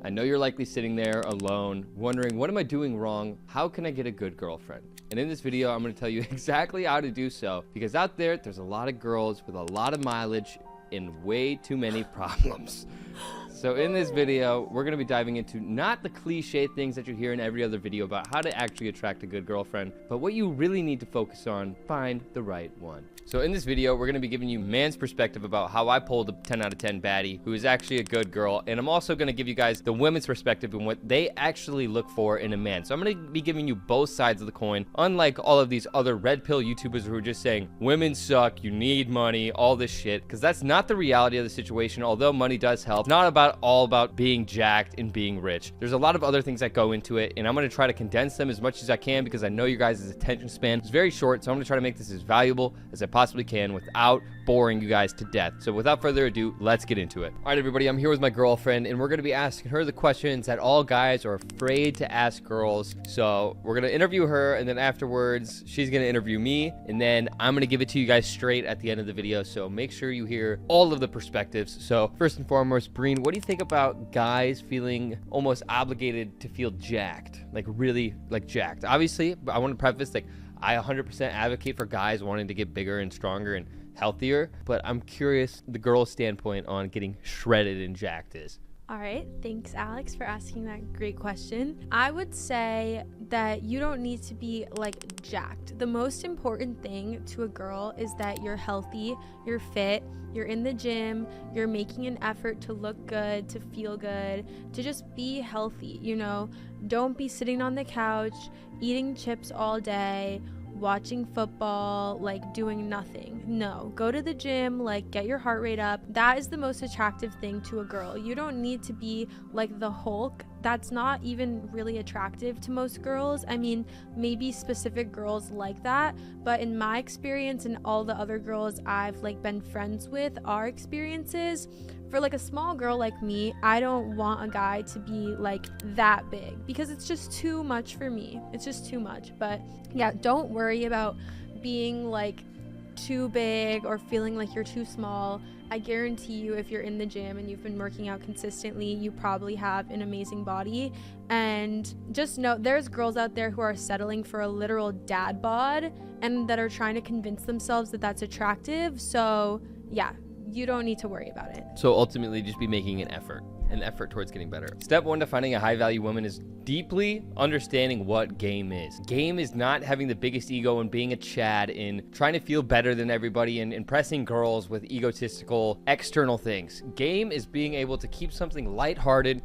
I know you're likely sitting there alone, wondering, what am I doing wrong? How can I get a good girlfriend? And in this video, I'm going to tell you exactly how to do so, because out there's a lot of girls with a lot of mileage and way too many problems. So in this video, we're going to be diving into not the cliche things that you hear in every other video about how to actually attract a good girlfriend, but what you really need to focus on, find the right one. So in this video, we're going to be giving you man's perspective about how I pulled a 10 out of 10 baddie who is actually a good girl. And I'm also going to give you guys the women's perspective and what they actually look for in a man. So I'm going to be giving you both sides of the coin, unlike all of these other red pill YouTubers who are just saying, women suck, you need money, all this shit. Because that's not the reality of the situation. Although money does help, it's not all about being jacked and being rich. There's a lot of other things that go into it, and I'm going to try to condense them as much as I can because I know your guys' attention span is very short. So I'm going to try to make this as valuable as I possibly can without boring you guys to death. So without further ado, let's get into it. All right, everybody, I'm here with my girlfriend, and we're going to be asking her the questions that all guys are afraid to ask girls. So we're going to interview her, and then afterwards, she's going to interview me, and then I'm going to give it to you guys straight at the end of the video. So make sure you hear all of the perspectives. So first and foremost, Breen, what do you think about guys feeling almost obligated to feel jacked? Like really like jacked? Obviously, I want to preface, like, I 100% advocate for guys wanting to get bigger and stronger and healthier, but I'm curious the girl's standpoint on getting shredded and jacked is. All right, thanks Alex for asking that great question. I would say that you don't need to be like jacked. The most important thing to a girl is that you're healthy, you're fit, you're in the gym, you're making an effort to look good, to feel good, to just be healthy, you know? Don't be sitting on the couch, eating chips all day, watching football, like doing nothing. No, go to the gym, like get your heart rate up. That is the most attractive thing to a girl. You don't need to be like the Hulk. That's not even really attractive to most girls. I mean, maybe specific girls like that, but in my experience and all the other girls I've like been friends with, our experiences, for like a small girl like me, I don't want a guy to be like that big because it's just too much for me. It's just too much. But yeah, don't worry about being like too big or feeling like you're too small. I guarantee you, if you're in the gym and you've been working out consistently, you probably have an amazing body. And just know there's girls out there who are settling for a literal dad bod and that are trying to convince themselves that that's attractive. So yeah, you don't need to worry about it. So ultimately, just be making an effort towards getting better. Step one to finding a high value woman is deeply understanding what game is. Game is not having the biggest ego and being a Chad in trying to feel better than everybody and impressing girls with egotistical external things. Game is being able to keep something lighthearted,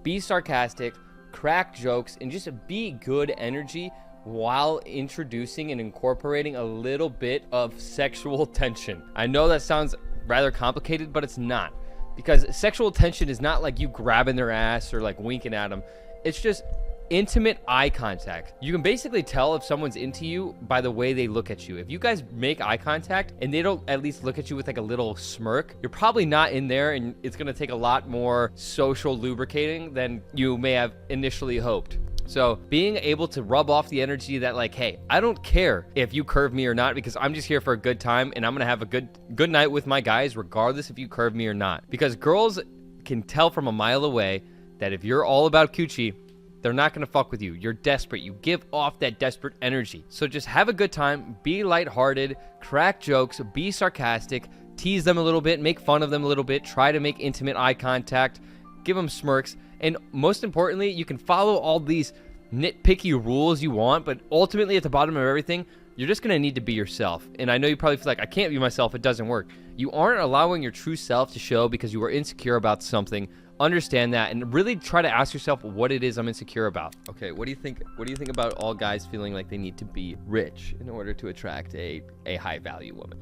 be sarcastic, crack jokes, and just be good energy while introducing and incorporating a little bit of sexual tension. I know that sounds rather complicated, but it's not. Because sexual tension is not like you grabbing their ass or like winking at them. It's just intimate eye contact. You can basically tell if someone's into you by the way they look at you. If you guys make eye contact and they don't at least look at you with like a little smirk, you're probably not in there, and it's going to take a lot more social lubricating than you may have initially hoped. So being able to rub off the energy that like, hey, I don't care if you curve me or not because I'm just here for a good time and I'm going to have a good night with my guys regardless if you curve me or not. Because girls can tell from a mile away that if you're all about coochie, they're not going to fuck with you. You're desperate. You give off that desperate energy. So just have a good time, be lighthearted, crack jokes, be sarcastic, tease them a little bit, make fun of them a little bit, try to make intimate eye contact, give them smirks. And most importantly, you can follow all these nitpicky rules you want, but ultimately at the bottom of everything, you're just going to need to be yourself. And I know you probably feel like, I can't be myself, it doesn't work. You aren't allowing your true self to show because you are insecure about something. Understand that and really try to ask yourself what it is I'm insecure about. Okay, what do you think about all guys feeling like they need to be rich in order to attract a high value woman?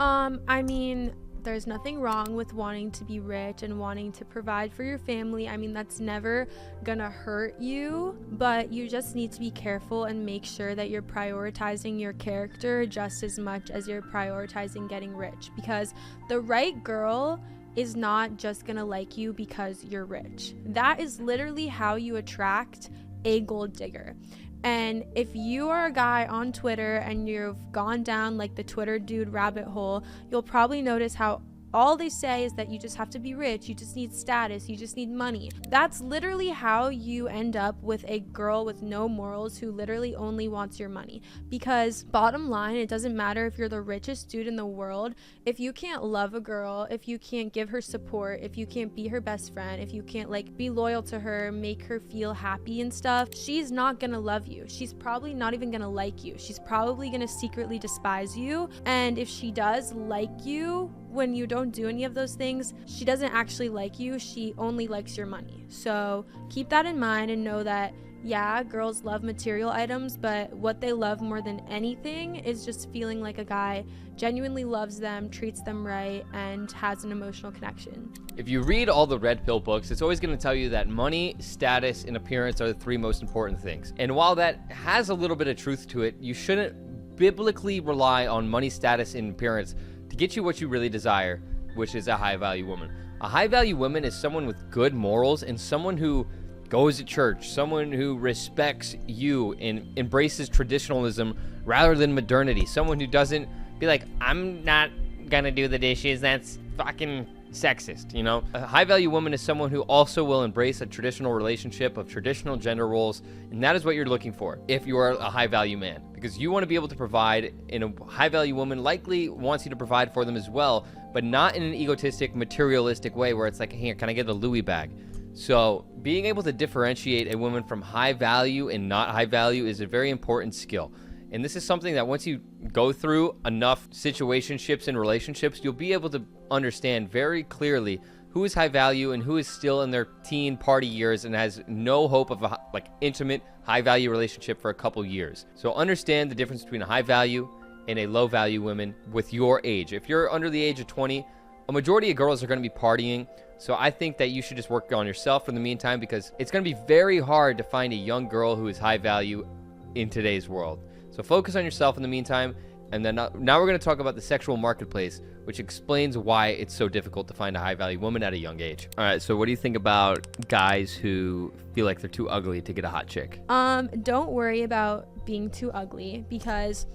I mean, there's nothing wrong with wanting to be rich and wanting to provide for your family. I mean, that's never gonna hurt you, but you just need to be careful and make sure that you're prioritizing your character just as much as you're prioritizing getting rich, because the right girl is not just gonna like you because you're rich. That is literally how you attract a gold digger. And if you are a guy on Twitter and you've gone down like the Twitter dude rabbit hole, you'll probably notice how all they say is that you just have to be rich, you just need status, you just need money. That's literally how you end up with a girl with no morals who literally only wants your money. Because bottom line, it doesn't matter if you're the richest dude in the world, if you can't love a girl, if you can't give her support, if you can't be her best friend, if you can't like be loyal to her, make her feel happy and stuff, she's not gonna love you. She's probably not even gonna like you. She's probably gonna secretly despise you. And if she does like you when you don't do any of those things, she doesn't actually like you. She only likes your money. So keep that in mind and know that, yeah, girls love material items, but what they love more than anything is just feeling like a guy genuinely loves them, treats them right, and has an emotional connection. If you read all the red pill books, it's always going to tell you that money, status, and appearance are the three most important things. And while that has a little bit of truth to it, you shouldn't biblically rely on money, status, and appearance to get you what you really desire, which is a high-value woman. A high-value woman is someone with good morals and someone who goes to church, someone who respects you and embraces traditionalism rather than modernity, someone who doesn't be like, I'm not gonna do the dishes, that's fucking sexist, you know? A high-value woman is someone who also will embrace a traditional relationship of traditional gender roles, and that is what you're looking for if you are a high-value man, because you want to be able to provide, and a high-value woman likely wants you to provide for them as well, but not in an egotistic, materialistic way where it's like, here, can I get a Louis bag? So being able to differentiate a woman from high value and not high value is a very important skill. And this is something that once you go through enough situationships and relationships, you'll be able to understand very clearly who is high value and who is still in their teen party years and has no hope of a intimate high value relationship for a couple years. So understand the difference between a high value and a low value woman with your age. If you're under the age of 20, a majority of girls are going to be partying. So I think that you should just work on yourself in the meantime, because it's going to be very hard to find a young girl who is high value in today's world. So focus on yourself in the meantime. And then now we're going to talk about the sexual marketplace, which explains why it's so difficult to find a high value woman at a young age. All right. So what do you think about guys who feel like they're too ugly to get a hot chick? Don't worry about being too ugly, because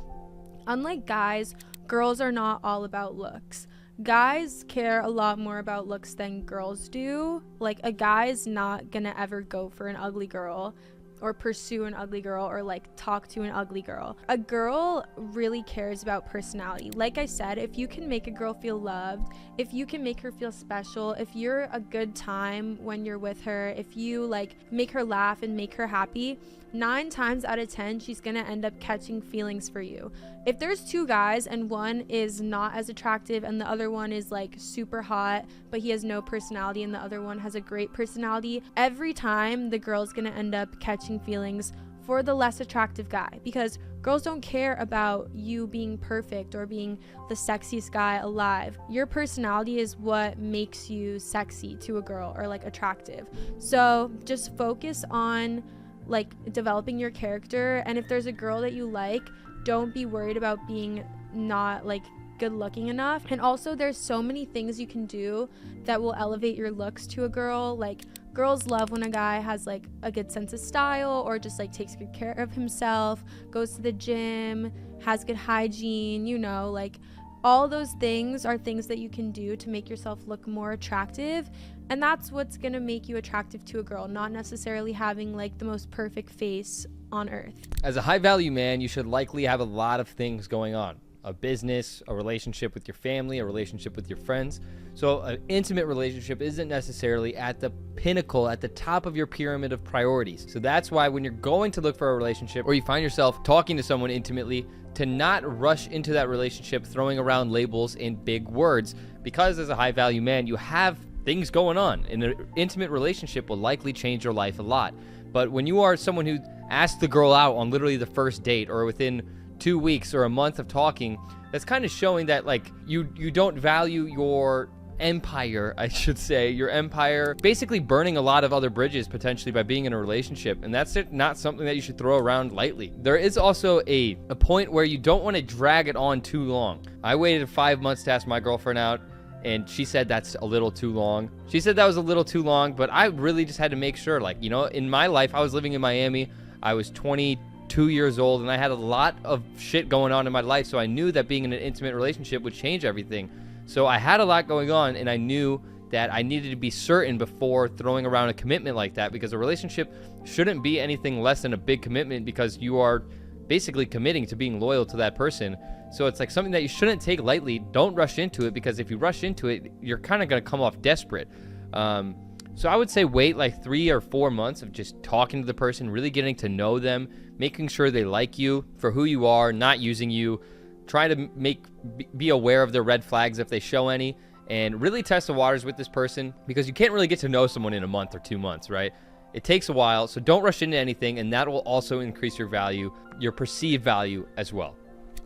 unlike guys, girls are not all about looks. Guys care a lot more about looks than girls do. Like, a guy's not gonna ever go for an ugly girl or pursue an ugly girl or like talk to an ugly girl. A girl really cares about personality. Like I said, if you can make a girl feel loved, if you can make her feel special, if you're a good time when you're with her, if you like make her laugh and make her happy, 9 times out of 10 she's gonna end up catching feelings for you. If there's 2 guys and one is not as attractive and the other one is like super hot but he has no personality and the other one has a great personality, every time the girl's gonna end up catching feelings for the less attractive guy, because girls don't care about you being perfect or being the sexiest guy alive. Your personality is what makes you sexy to a girl or like attractive. So just focus on like developing your character, and if there's a girl that you like, don't be worried about being not like good looking enough. And also, there's so many things you can do that will elevate your looks to a girl. Like, girls love when a guy has like a good sense of style or just like takes good care of himself, goes to the gym, has good hygiene, you know, like all those things are things that you can do to make yourself look more attractive. And that's what's gonna make you attractive to a girl, not necessarily having like the most perfect face on earth. As a high value man, you should likely have a lot of things going on. A business, a relationship with your family, a relationship with your friends. So an intimate relationship isn't necessarily at the pinnacle, at the top of your pyramid of priorities. So that's why when you're going to look for a relationship, or you find yourself talking to someone intimately, to not rush into that relationship throwing around labels and big words, because as a high value man, you have things going on. And an intimate relationship will likely change your life a lot. But when you are someone who asks the girl out on literally the first date or within 2 weeks or a month of talking, that's kind of showing that like you don't value your empire, I should say, your empire, basically burning a lot of other bridges potentially by being in a relationship. And that's not something that you should throw around lightly. There is also a point where you don't want to drag it on too long. I waited 5 months to ask my girlfriend out, and she said that's a little too long. She said that was a little too long, but I really just had to make sure, like, you know, in my life, I was living in Miami. I was 22 years old, and I had a lot of shit going on in my life, so I knew that being in an intimate relationship would change everything. So I had a lot going on, and I knew that I needed to be certain before throwing around a commitment like that, because a relationship shouldn't be anything less than a big commitment, because you are basically committing to being loyal to that person. So it's like something that you shouldn't take lightly. Don't rush into it, because if you rush into it, you're kind of going to come off desperate. So I would say wait like 3 or 4 months of just talking to the person, really getting to know them, making sure they like you for who you are, not using you, trying to be aware of their red flags if they show any, and really test the waters with this person, because you can't really get to know someone in a month or 2 months, right? It takes a while, so don't rush into anything, and that will also increase your value, your perceived value as well.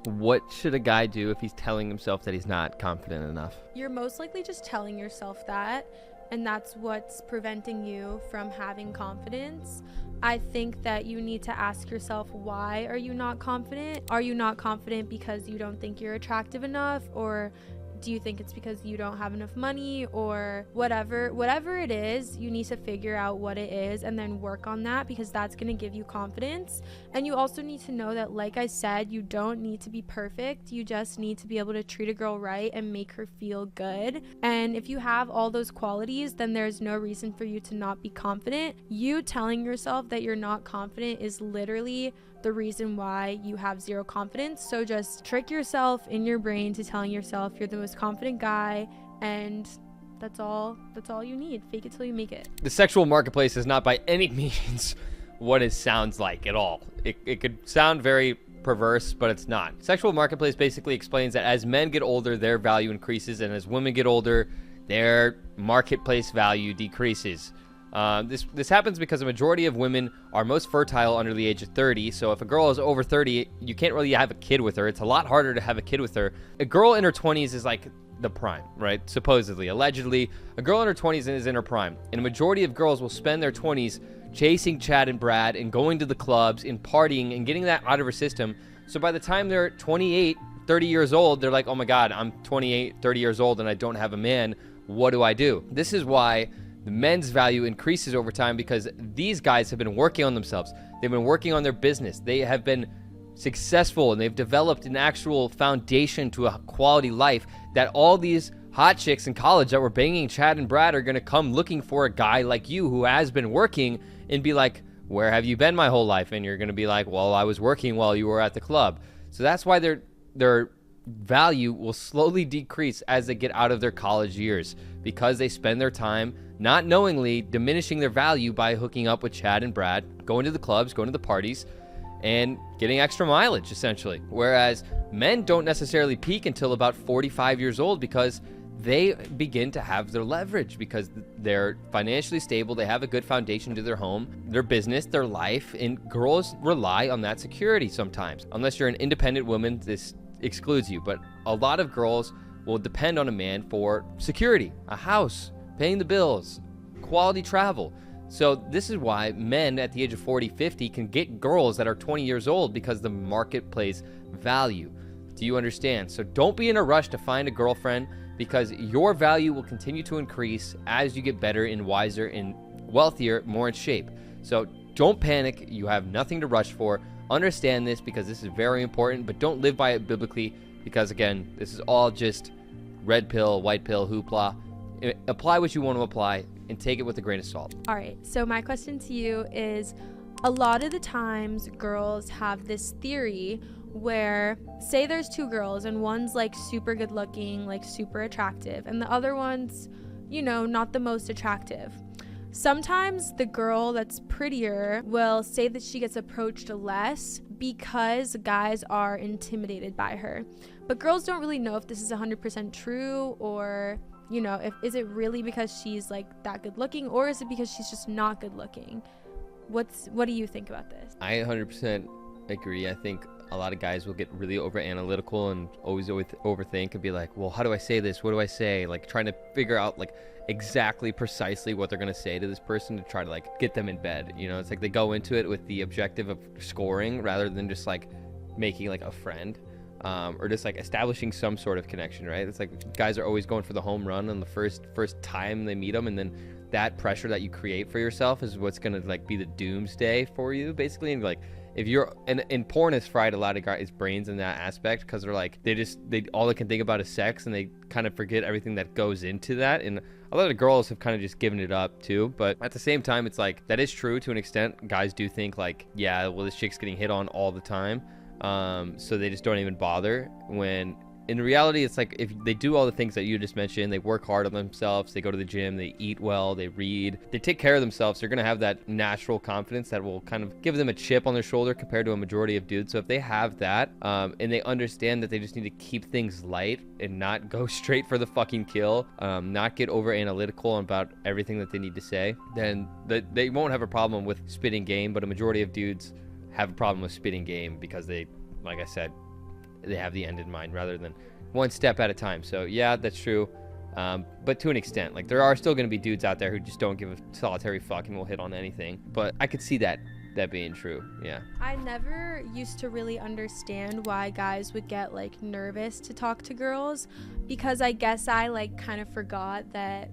What should a guy do if he's telling himself that he's not confident enough? You're most likely just telling yourself that, and that's what's preventing you from having confidence. I think that you need to ask yourself, why are you not confident? Are you not confident because you don't think you're attractive enough, or do you think it's because you don't have enough money, or whatever it is? You need to figure out what it is and then work on that, because that's going to give you confidence. And you also need to know that, like I said, you don't need to be perfect. You just need to be able to treat a girl right and make her feel good. And if you have all those qualities, then there's no reason for you to not be confident. You telling yourself that you're not confident is literally the reason why you have zero confidence. So just trick yourself in your brain to telling yourself you're the most confident guy, and that's all you need. Fake it till you make it. The sexual marketplace is not by any means what it sounds like at all. It could sound very perverse, but it's not. Sexual marketplace basically explains that as men get older, their value increases, and as women get older, their marketplace value decreases. This happens because a majority of women are most fertile under the age of 30. So if a girl is over 30, you can't really have a kid with her. It's a lot harder to have a kid with her. A girl in her 20s is like the prime, right? Supposedly, allegedly, a girl in her 20s is in her prime. And a majority of girls will spend their 20s chasing Chad and Brad and going to the clubs and partying and getting that out of her system. So by the time they're 28, 30 years old, they're like, oh my God, I'm 28, 30 years old and I don't have a man. What do I do? This is why the men's value increases over time, because these guys have been working on themselves. They've been working on their business. They have been successful, and they've developed an actual foundation to a quality life that all these hot chicks in college that were banging Chad and Brad are going to come looking for a guy like you who has been working and be like, where have you been my whole life? And you're going to be like, well, I was working while you were at the club. So that's why their value will slowly decrease as they get out of their college years, because they spend their time not knowingly diminishing their value by hooking up with Chad and Brad, going to the clubs, going to the parties, and getting extra mileage, essentially. Whereas men don't necessarily peak until about 45 years old, because they begin to have their leverage, because they're financially stable, they have a good foundation to their home, their business, their life, and girls rely on that security sometimes. Unless you're an independent woman, this excludes you, but a lot of girls will depend on a man for security, a house, paying the bills, quality travel. So this is why men at the age of 40, 50 can get girls that are 20 years old, because the market plays value. Do you understand? So don't be in a rush to find a girlfriend, because your value will continue to increase as you get better and wiser and wealthier, more in shape. So don't panic. You have nothing to rush for. Understand this, because this is very important, but don't live by it biblically, because again, this is all just red pill, white pill, hoopla. Apply what you want to apply and take it with a grain of salt. All right, so my question to you is, a lot of the times girls have this theory where, say there's two girls and one's like super good looking, like super attractive, and the other one's, you know, not the most attractive. Sometimes the girl that's prettier will say that she gets approached less because guys are intimidated by her. But girls don't really know if this is 100% true, or, you know, is it really because she's like that good looking, or is it because she's just not good looking? What do you think about this? I 100% agree. I think a lot of guys will get really over analytical and always overthink and be like, well, how do I say this? What do I say? Like trying to figure out like exactly precisely what they're going to say to this person to try to like get them in bed. You know, it's like they go into it with the objective of scoring rather than just like making like a friend. Or just like establishing some sort of connection, right? It's like guys are always going for the home run on the first time they meet them, and then that pressure that you create for yourself is what's gonna like be the doomsday for you, basically. And like, if you're and porn has fried a lot of guys' brains in that aspect, because they're like, they all they can think about is sex, and they kind of forget everything that goes into that. And a lot of girls have kind of just given it up too. But at the same time, it's like, that is true to an extent. Guys do think like, yeah, well, this chick's getting hit on all the time, so they just don't even bother, when in reality, it's like, if they do all the things that you just mentioned, they work hard on themselves, they go to the gym, they eat well, they read, they take care of themselves, they're going to have that natural confidence that will kind of give them a chip on their shoulder compared to a majority of dudes. So if they have that, and they understand that they just need to keep things light and not go straight for the fucking kill, not get over analytical about everything that they need to say, then they won't have a problem with spitting game. But a majority of dudes have a problem with spitting game because they, like I said, they have the end in mind rather than one step at a time. So yeah, that's true. But to an extent, like, there are still going to be dudes out there who just don't give a solitary fuck and will hit on anything. But I could see that being true. Yeah. I never used to really understand why guys would get like nervous to talk to girls, because I guess I like kind of forgot that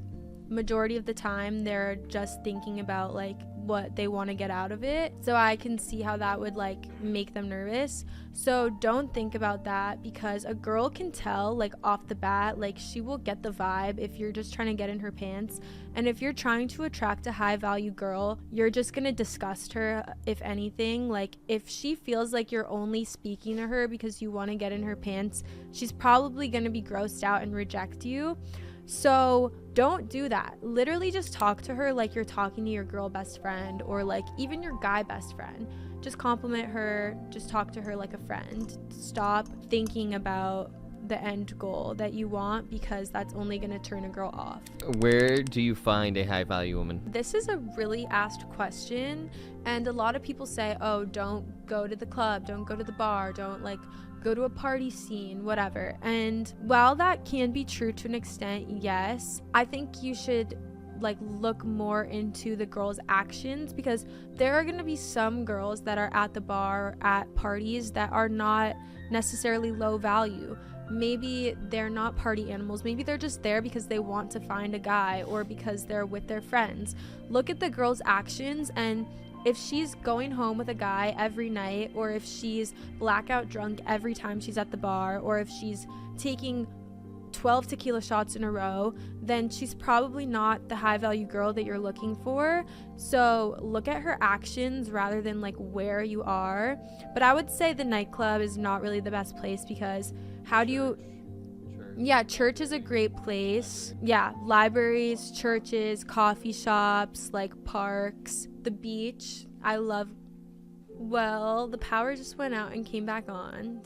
majority of the time they're just thinking about like what they want to get out of it. So I can see how that would like make them nervous. So don't think about that, because a girl can tell like off the bat, like she will get the vibe if you're just trying to get in her pants. And if you're trying to attract a high value girl, you're just gonna disgust her. If anything, like if she feels like you're only speaking to her because you want to get in her pants, she's probably gonna be grossed out and reject you. So don't do that. Literally just talk to her like you're talking to your girl best friend, or like even your guy best friend. Just compliment her, just talk to her like a friend. Stop thinking about the end goal that you want, because that's only going to turn a girl off. Where do you find a high value woman? This is a really asked question, and a lot of people say, oh, don't go to the club, don't go to the bar, don't like go to a party scene, whatever. And while that can be true to an extent, yes, I think you should like look more into the girls' actions, because there are going to be some girls that are at the bar, at parties, that are not necessarily low value. Maybe they're not party animals. Maybe they're just there because they want to find a guy, or because they're with their friends. Look at the girl's actions, and if she's going home with a guy every night, or if she's blackout drunk every time she's at the bar, or if she's taking 12 tequila shots in a row, then she's probably not the high value girl that you're looking for. So look at her actions rather than like where you are. But I would say the nightclub is not really the best place, because how do you... Yeah, church is a great place. Yeah, libraries, churches, coffee shops, like parks, the beach. I love... Well, the power just went out and came back on.